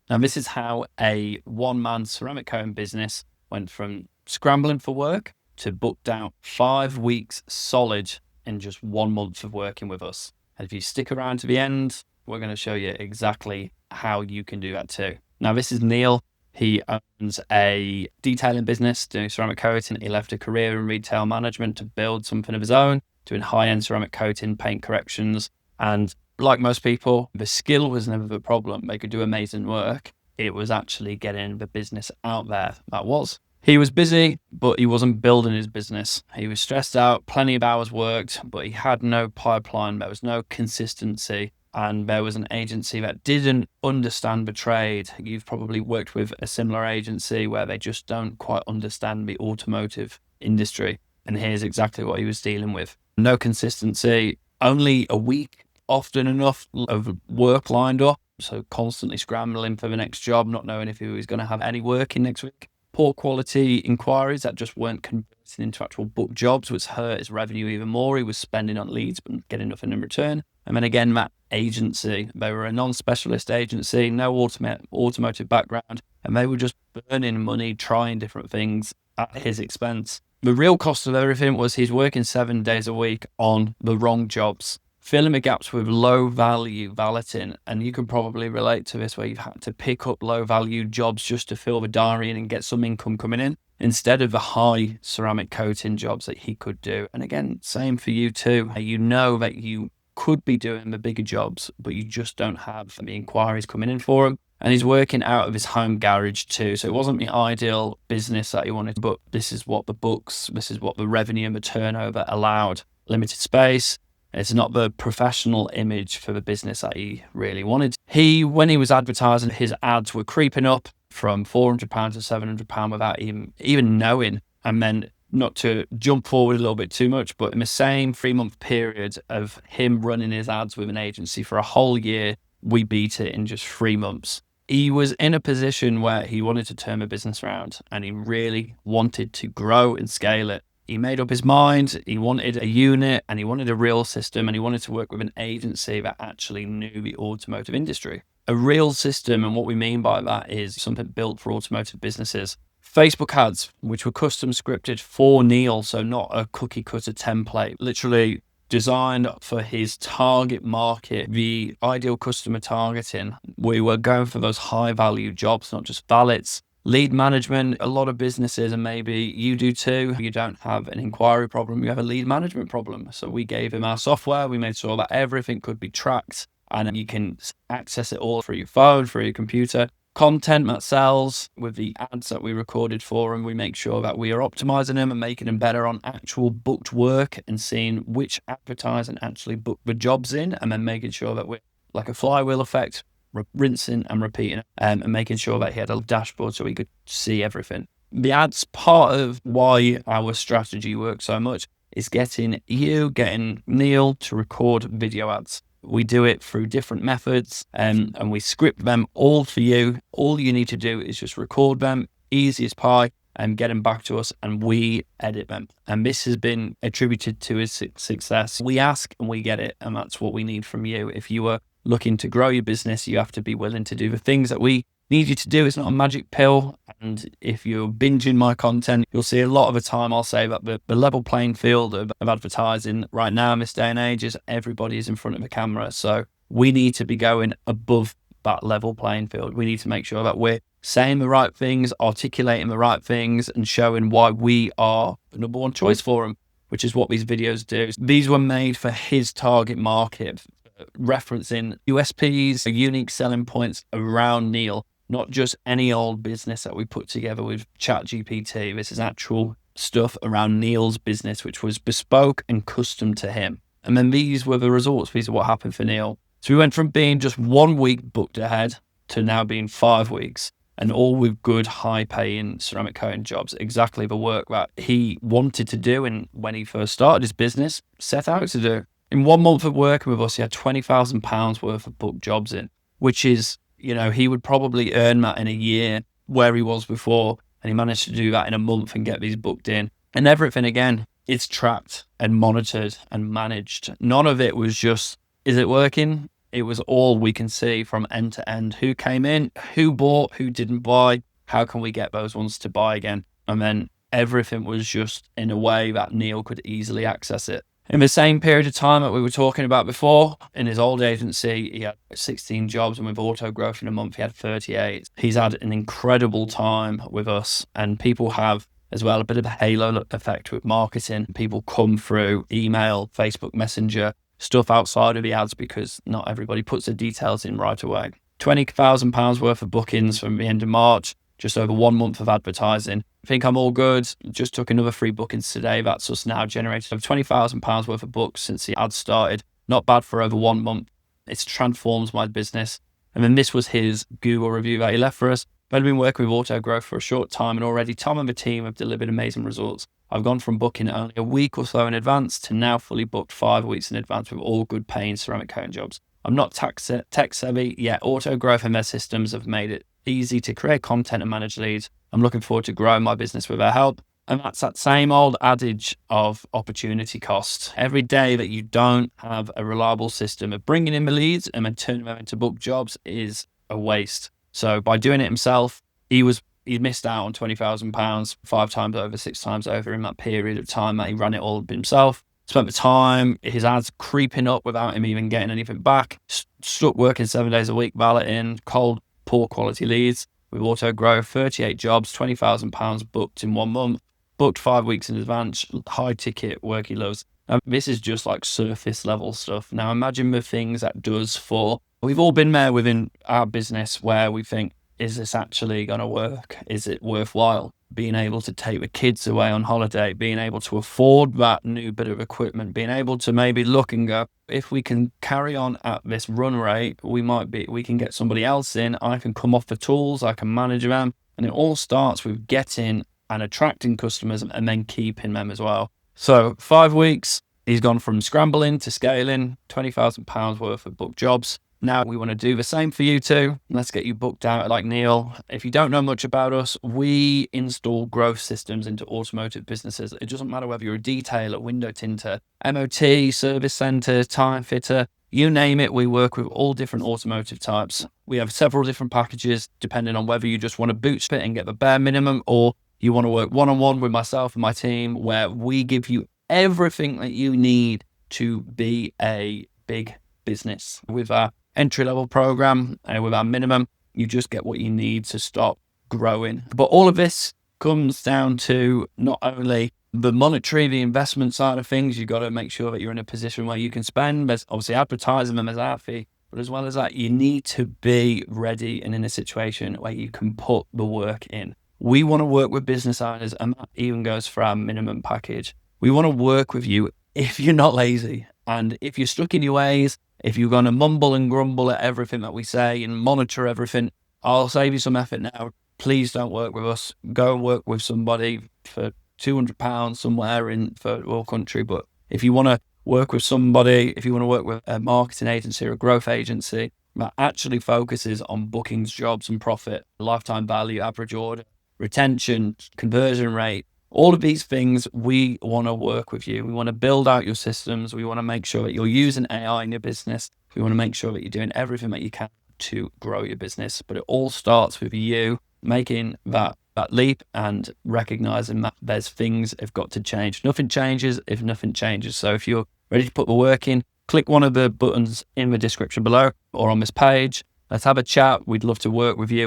Now, this is how a one-man ceramic coating business went from scrambling for work to booked out 5 weeks solid in just 1 month of working with us. And if you stick around to the end, we're going to show you exactly how you can do that too. Now, this is Neil. He owns a detailing business doing ceramic coating. He left a career in retail management to build something of his own, doing high-end ceramic coating, paint corrections. And like most people, the skill was never the problem. They could do amazing work. It was actually getting the business out there. That was. He was busy, but he wasn't building his business. He was stressed out, plenty of hours worked, but he had no pipeline. There was no consistency. And there was an agency that didn't understand the trade. You've probably worked with a similar agency where they just don't quite understand the automotive industry. And here's exactly what he was dealing with. No consistency, only a week, often enough, of work lined up. So constantly scrambling for the next job, not knowing if he was going to have any work in next week. Poor quality inquiries that just weren't converting into actual booked jobs, which hurt his revenue even more. He was spending on leads but getting nothing in return. And then again, that agency, they were a non-specialist agency, no automotive background, and they were just burning money, trying different things at his expense. The real cost of everything was he's working 7 days a week on the wrong jobs, filling the gaps with low-value valeting. And you can probably relate to this, where you've had to pick up low-value jobs just to fill the diary in and get some income coming in, instead of the high ceramic coating jobs that he could do. And again, same for you too. You know that you could be doing the bigger jobs, but you just don't have the inquiries coming in for him. And he's working out of his home garage too. So it wasn't the ideal business that he wanted, but this is what the books, this is what the revenue and the turnover allowed. Limited space. It's not the professional image for the business that he really wanted. When he was advertising, his ads were creeping up from £400 to £700 without even knowing. And then, not to jump forward a little bit too much, but in the same 3-month period of him running his ads with an agency for a whole year, we beat it in just 3 months. He was in a position where he wanted to turn the business around, and he really wanted to grow and scale it. He made up his mind. He wanted a unit, and he wanted a real system, and he wanted to work with an agency that actually knew the automotive industry. A real system, and what we mean by that is something built for automotive businesses. Facebook ads, which were custom scripted for Neil, so not a cookie cutter template, literally designed for his target market, the ideal customer targeting. We were going for those high value jobs, not just valets. Lead management, a lot of businesses, and maybe you do too, you don't have an inquiry problem, you have a lead management problem. So we gave him our software, we made sure that everything could be tracked and you can access it all through your phone, through your computer. Content that sells with the ads that we recorded for him, we make sure that we are optimizing them and making them better on actual booked work and seeing which advertising actually booked the jobs in, and then making sure that we're like a flywheel effect, rinsing and repeating, and making sure that he had a dashboard so he could see everything. The ads, part of why our strategy works so much is getting Neil to record video ads. We do it through different methods, and we script them all for you. All you need to do is just record them, easy as pie, and get them back to us, and we edit them. And this has been attributed to his success. We ask and we get it, and that's what we need from you. If you are looking to grow your business, you have to be willing to do the things that we need you to do. It's not a magic pill. And if you're binging my content, you'll see a lot of the time I'll say that the level playing field of advertising right now in this day and age is everybody is in front of a camera. So we need to be going above that level playing field. We need to make sure that we're saying the right things, articulating the right things, and showing why we are the number one choice for them, which is what these videos do. These were made for his target market, referencing USPs, unique selling points around Neil, not just any old business that we put together with ChatGPT. This is actual stuff around Neil's business, which was bespoke and custom to him. And then these were the results. These are what happened for Neil. So we went from being just 1 week booked ahead to now being 5 weeks, and all with good, high-paying ceramic coating jobs. Exactly the work that he wanted to do, and when he first started his business, set out to do. In 1 month of working with us, he had £20,000 worth of booked jobs in, which is, he would probably earn that in a year where he was before. And he managed to do that in a month and get these booked in. And everything, again, it's tracked and monitored and managed. None of it was just, is it working? It was all we can see from end to end. Who came in, who bought, who didn't buy, how can we get those ones to buy again? And then everything was just in a way that Neil could easily access it. In the same period of time that we were talking about before, in his old agency, he had 16 jobs, and with auto growth in a month, he had 38. He's had an incredible time with us, and people have as well a bit of a halo effect with marketing. People come through email, Facebook Messenger, stuff outside of the ads, because not everybody puts the details in right away. £20,000 worth of bookings from the end of March, just over 1 month of advertising. I think I'm all good. Just took another 3 bookings today. That's us now generated over £20,000 worth of books since the ad started. Not bad for over 1 month. It's transformed my business. And then this was his Google review that he left for us. I've been working with Auto Growth for a short time, and already Tom and the team have delivered amazing results. I've gone from booking only a week or so in advance to now fully booked 5 weeks in advance with all good paying ceramic coating jobs. I'm not tech savvy, yet Auto Growth and their systems have made it easy to create content and manage leads. I'm looking forward to growing my business with their help. And that's that same old adage of opportunity cost. Every day that you don't have a reliable system of bringing in the leads and then turning them into booked jobs is a waste. So by doing it himself, he missed out on £20,000 5 times over, 6 times over in that period of time that he ran it all himself. Spent the time, his ads creeping up without him even getting anything back. Stuck working 7 days a week, valeting, cold, poor quality leads. With Auto Grow, 38 jobs, £20,000 booked in 1 month, booked 5 weeks in advance, high ticket work he loves. Now, this is just like surface level stuff. Now imagine the things that does for, we've all been there within our business where we think, is this actually going to work? Is it worthwhile? Being able to take the kids away on holiday, being able to afford that new bit of equipment, being able to maybe look and go, if we can carry on at this run rate, we can get somebody else in. I can come off the tools, I can manage them. And it all starts with getting and attracting customers and then keeping them as well. So 5 weeks, he's gone from scrambling to scaling, £20,000 worth of booked jobs. Now we want to do the same for you too. Let's get you booked out like Neil. If you don't know much about us, we install growth systems into automotive businesses. It doesn't matter whether you're a detailer, window tinter, MOT, service center, tyre fitter, you name it, we work with all different automotive types. We have several different packages depending on whether you just want to bootstrap and get the bare minimum, or you want to work one-on-one with myself and my team, where we give you everything that you need to be a big business. With our entry-level program and with our minimum, you just get what you need to stop growing. But all of this comes down to not only the monetary, the investment side of things. You've got to make sure that you're in a position where you can spend. There's obviously advertising them as our fee, but as well as that, you need to be ready and in a situation where you can put the work in. We want to work with business owners, and that even goes for our minimum package. We want to work with you if you're not lazy, and if you're stuck in your ways, if you're going to mumble and grumble at everything that we say and monitor everything. I'll save you some effort now. Please don't work with us. Go and work with somebody for £200 somewhere in third world country. But if you want to work with somebody, if you want to work with a marketing agency or a growth agency that actually focuses on bookings, jobs and profit, lifetime value, average order, retention, conversion rate, all of these things, we want to work with you. We want to build out your systems. We want to make sure that you're using AI in your business. We want to make sure that you're doing everything that you can to grow your business. But it all starts with you making that leap and recognizing that there's things that have got to change. Nothing changes if nothing changes. So if you're ready to put the work in, click one of the buttons in the description below or on this page. Let's have a chat. We'd love to work with you.